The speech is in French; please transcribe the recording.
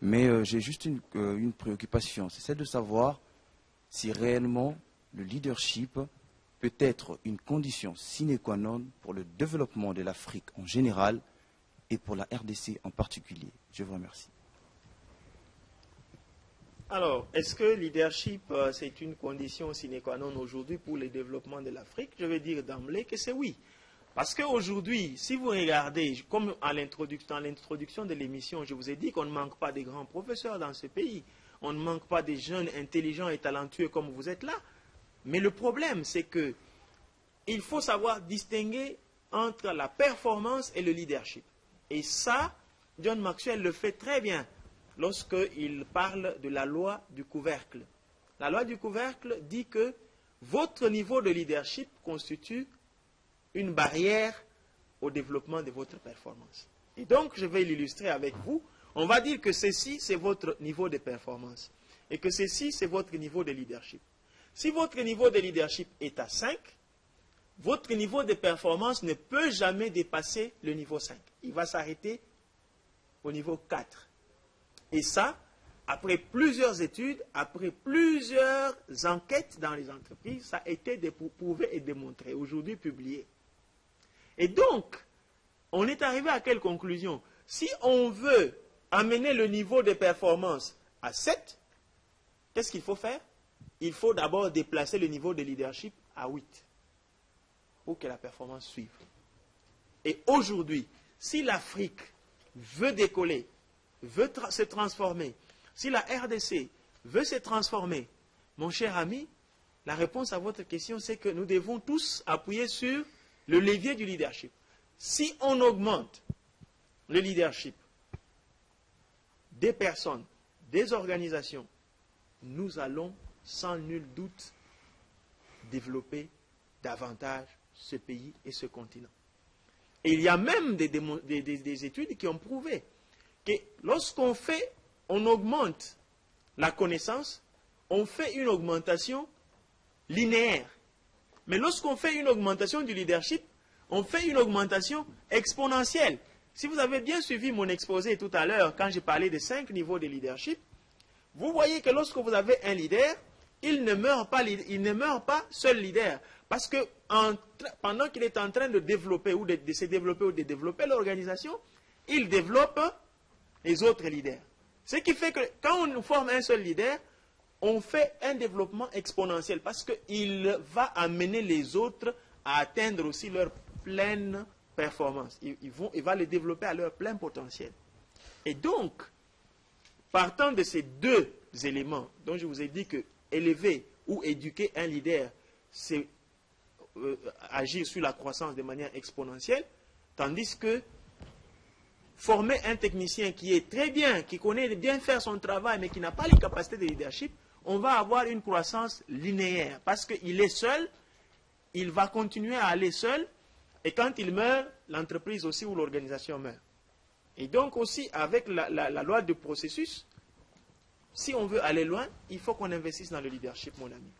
Mais j'ai juste une préoccupation, c'est celle de savoir si réellement le leadership peut être une condition sine qua non pour le développement de l'Afrique en général et pour la RDC en particulier. Je vous remercie. Alors, est-ce que le leadership, c'est une condition sine qua non aujourd'hui pour le développement de l'Afrique? Je vais dire d'emblée que c'est oui. Parce qu'aujourd'hui, si vous regardez, comme à l'introduction de l'émission, je vous ai dit qu'on ne manque pas de grands professeurs dans ce pays. On ne manque pas de jeunes intelligents et talentueux comme vous êtes là. Mais le problème, c'est que il faut savoir distinguer entre la performance et le leadership. Et ça, John Maxwell le fait très bien lorsqu'il parle de la loi du couvercle. La loi du couvercle dit que votre niveau de leadership constitue une barrière au développement de votre performance. Et donc, je vais l'illustrer avec vous. On va dire que ceci, c'est votre niveau de performance. Et que ceci, c'est votre niveau de leadership. Si votre niveau de leadership est à 5, votre niveau de performance ne peut jamais dépasser le niveau 5. Il va s'arrêter au niveau 4. Et ça, après plusieurs études, après plusieurs enquêtes dans les entreprises, ça a été prouvé et démontré, aujourd'hui publié. Et donc, on est arrivé à quelle conclusion? Si on veut amener le niveau de performance à 7, qu'est-ce qu'il faut faire? Il faut d'abord déplacer le niveau de leadership à 8 pour que la performance suive. Et aujourd'hui, si l'Afrique veut décoller, veut se transformer, si la RDC veut se transformer, mon cher ami, la réponse à votre question, c'est que nous devons tous appuyer sur le levier du leadership. Si on augmente le leadership des personnes, des organisations, nous allons sans nul doute développer davantage ce pays et ce continent. Et il y a même des études qui ont prouvé que lorsqu'on augmente la connaissance, on fait une augmentation linéaire. Mais lorsqu'on fait une augmentation du leadership, on fait une augmentation exponentielle. Si vous avez bien suivi mon exposé tout à l'heure, quand j'ai parlé de 5 niveaux de leadership, vous voyez que lorsque vous avez un leader, il ne meurt pas seul leader. Parce que pendant qu'il est en train de développer ou de se développer ou de développer l'organisation, il développe les autres leaders. Ce qui fait que quand on forme un seul leader, on fait un développement exponentiel parce qu'il va amener les autres à atteindre aussi leur pleine performance. Il va les développer à leur plein potentiel. Et donc, partant de ces deux éléments dont je vous ai dit que élever ou éduquer un leader, c'est agir sur la croissance de manière exponentielle, tandis que former un technicien qui est très bien, qui connaît bien faire son travail, mais qui n'a pas les capacités de leadership, on va avoir une croissance linéaire. Parce qu'il est seul, il va continuer à aller seul, et quand il meurt, l'entreprise aussi ou l'organisation meurt. Et donc aussi, avec la loi du processus, si on veut aller loin, il faut qu'on investisse dans le leadership, mon ami.